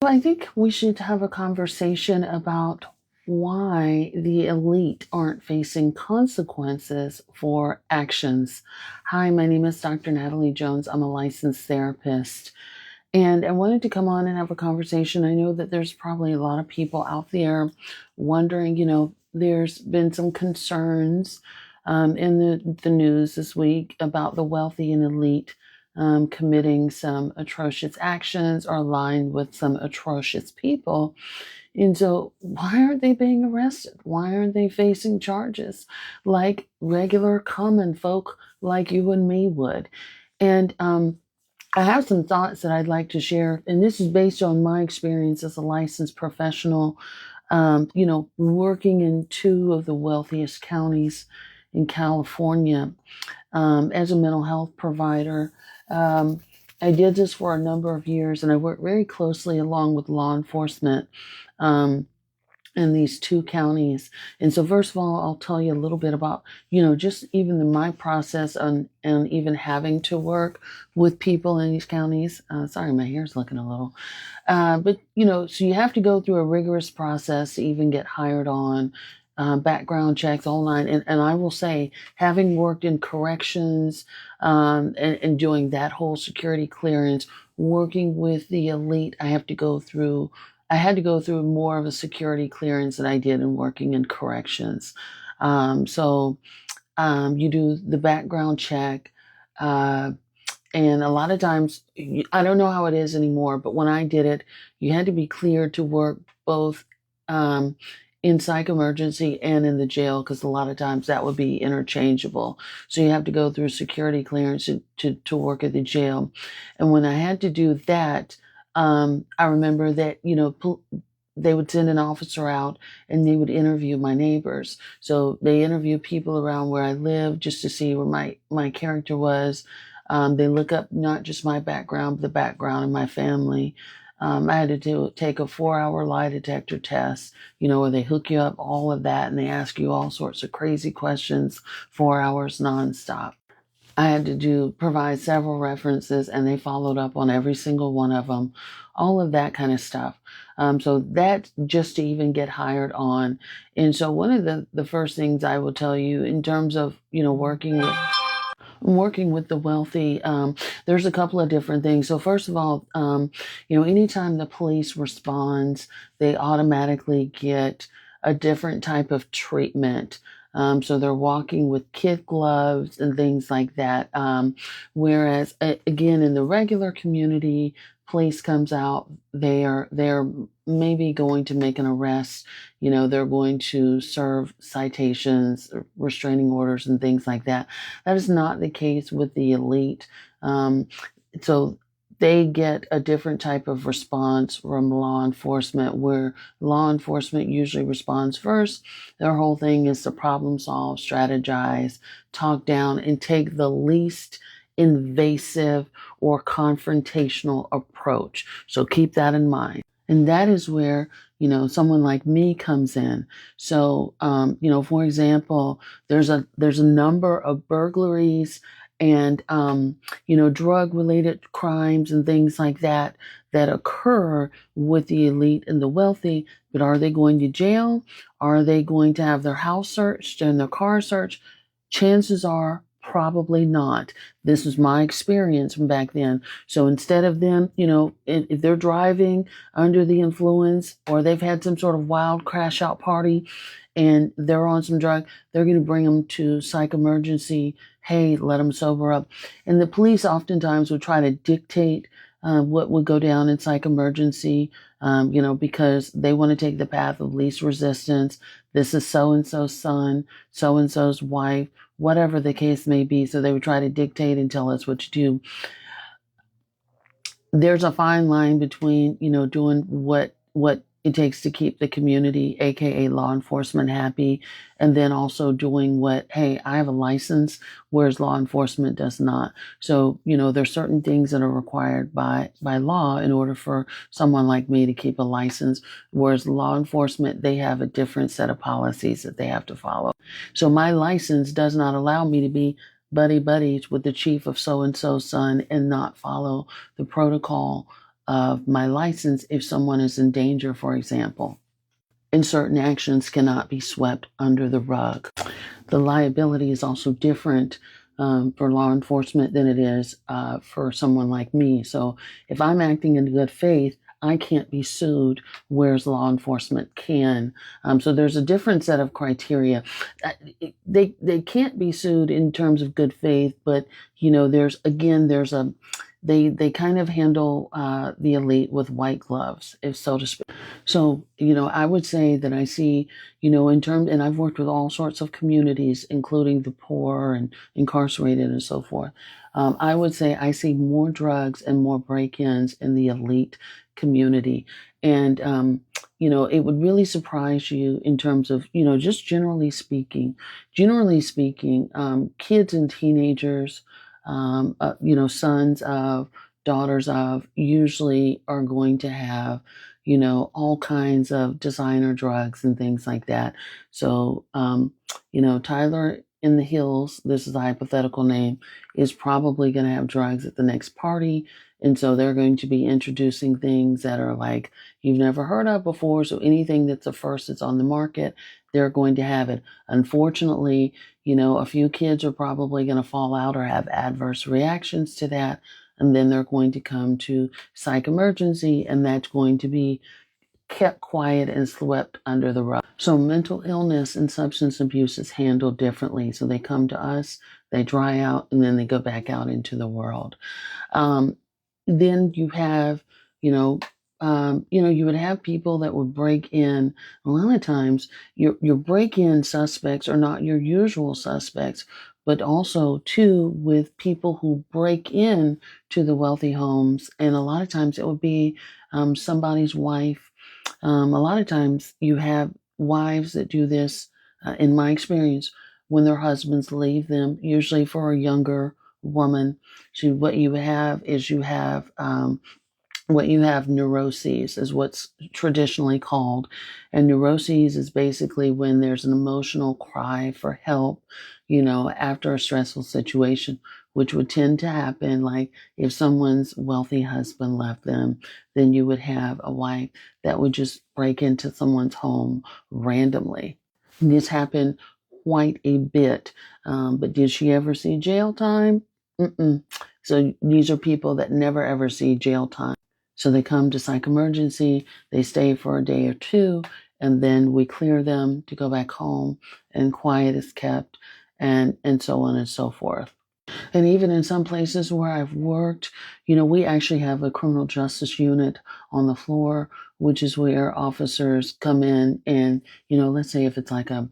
Well, I think we should have a conversation about why the elite aren't facing consequences for actions. Hi, my name is Dr. Natalie Jones. I'm a licensed therapist, and I wanted to come on and have a conversation. I know that there's probably a lot of people out there wondering, there's been some concerns in the news this week about the wealthy and elite committing some atrocious actions or aligned with some atrocious people. And so, why aren't they being arrested? Why aren't they facing charges like regular common folk like you and me would? And I have some thoughts that I'd like to share, and this is based on my experience as a licensed professional, working in two of the wealthiest counties in California as a mental health provider. Um, I did this for a number of years, and I worked very closely along with law enforcement. Um, in these two counties. And so first of all, I'll tell you a little bit about, just even my process and even having to work with people in these counties. Sorry, my hair's looking a little. But, so you have to go through a rigorous process to even get hired on. Background checks, all nine. And I will say, having worked in corrections and doing that whole security clearance, working with the elite, I had to go through more of a security clearance than I did in working in corrections. So you do the background check, uh, and a lot of times, I don't know how it is anymore, but when I did it, you had to be cleared to work both um, in psych emergency and in the jail because a lot of times that would be interchangeable. So you have to go through security clearance to work at the jail. And when I had to do that, I remember that, they would send an officer out and they would interview my neighbors. So they interview people around where I live just to see where my character was. They look up not just my background, but the background of my family. I had to take a 4-hour lie detector test, where they hook you up, all of that, and they ask you all sorts of crazy questions, 4 hours nonstop. I had to provide several references, and they followed up on every single one of them, all of that kind of stuff. So that just to even get hired on. And so one of the first things I will tell you in terms of, working with the wealthy, there's a couple of different things. So first of all, anytime the police responds, they automatically get a different type of treatment. So they're walking with kid gloves and things like that. Whereas again, in the regular community, police comes out, they're maybe going to make an arrest. They're going to serve citations, restraining orders, and things like that. That is not the case with the elite. Um, so they get a different type of response from law enforcement, where law enforcement usually responds first. Their whole thing is to problem solve, strategize, talk down, and take the least invasive or confrontational approach. So keep that in mind. And that is where, someone like me comes in. So, for example, there's a number of burglaries and drug related crimes and things like that that occur with the elite and the wealthy. But are they going to jail? Are they going to have their house searched and their car searched? Chances are probably not. This was my experience from back then. So instead of them, if they're driving under the influence or they've had some sort of wild crash out party and they're on some drug, they're going to bring them to psych emergency. Hey, let them sober up. And the police oftentimes would try to dictate what would go down in psych emergency, because they want to take the path of least resistance. This is so and so's son, so and so's wife, whatever the case may be. So they would try to dictate and tell us what to do. There's a fine line between, doing what it takes to keep the community, aka law enforcement, happy, and then also doing what, hey, I have a license, whereas law enforcement does not. So, there's certain things that are required by law in order for someone like me to keep a license, whereas law enforcement, they have a different set of policies that they have to follow. So my license does not allow me to be buddies with the chief of so and so's son and not follow the protocol of my license if someone is in danger, for example. And certain actions cannot be swept under the rug. The liability is also different for law enforcement than it is for someone like me. So if I'm acting in good faith, I can't be sued, whereas law enforcement can. So there's a different set of criteria. They can't be sued in terms of good faith, but there's a they kind of handle the elite with white gloves, if so to speak. So, I would say that I see, and I've worked with all sorts of communities, including the poor and incarcerated and so forth. I would say I see more drugs and more break-ins in the elite community. And, it would really surprise you in terms of, just generally speaking, kids and teenagers, sons of, daughters of, usually are going to have, all kinds of designer drugs and things like that. So, Tyler in the Hills, this is a hypothetical name, is probably going to have drugs at the next party. And so they're going to be introducing things that are like you've never heard of before. So anything that's a first that's on the market, they're going to have it. Unfortunately, a few kids are probably going to fall out or have adverse reactions to that. And then they're going to come to psych emergency, and that's going to be kept quiet and swept under the rug. So mental illness and substance abuse is handled differently. So they come to us, they dry out, and then they go back out into the world. Then you have, you would have people that would break in. A lot of times, your break-in suspects are not your usual suspects, but also too with people who break in to the wealthy homes, and a lot of times it would be somebody's wife. A lot of times you have wives that do this. In my experience, when their husbands leave them, usually for a younger woman. So what you have is neuroses is what's traditionally called. And neuroses is basically when there's an emotional cry for help, after a stressful situation, which would tend to happen. Like if someone's wealthy husband left them, then you would have a wife that would just break into someone's home randomly. And this happened quite a bit. But did she ever see jail time? Mm-mm. So these are people that never ever see jail time. So they come to psych emergency, they stay for a day or two, and then we clear them to go back home, and quiet is kept, and so on and so forth. And even in some places where I've worked, we actually have a criminal justice unit on the floor, which is where officers come in and, let's say if it's like a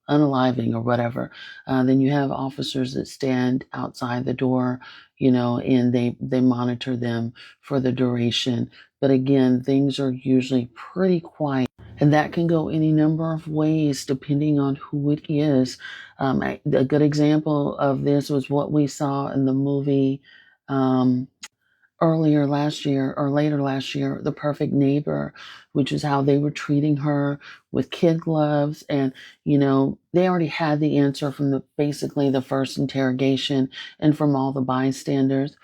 unaliving or whatever, then you have officers that stand outside the door, and they monitor them for the duration. But again, things are usually pretty quiet. And that can go any number of ways depending on who it is. A good example of this was what we saw in the movie earlier last year or later last year, The Perfect Neighbor, which is how they were treating her with kid gloves. And, they already had the answer from basically the first interrogation and from all the bystanders.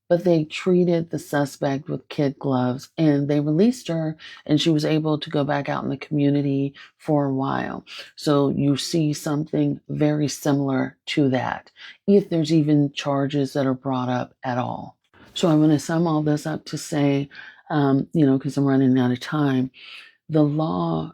But they treated the suspect with kid gloves, and they released her, and she was able to go back out in the community for a while. So you see something very similar to that, if there's even charges that are brought up at all. So I'm going to sum all this up to say, because I'm running out of time, the law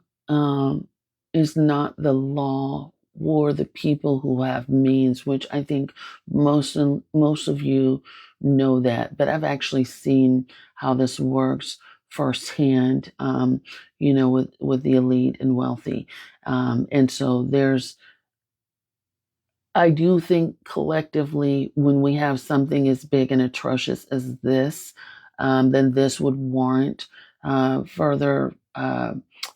is not the law for the people who have means, which I think most of you know that. But I've actually seen how this works firsthand, with the elite and wealthy. And so I do think collectively, when we have something as big and atrocious as this, then this would warrant further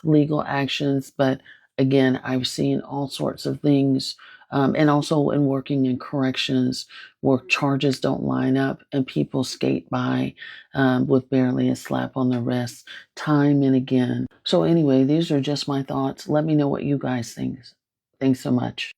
legal actions. But again, I've seen all sorts of things, and also in working in corrections where charges don't line up and people skate by with barely a slap on the wrist, time and again. So anyway, these are just my thoughts. Let me know what you guys think. Thanks so much.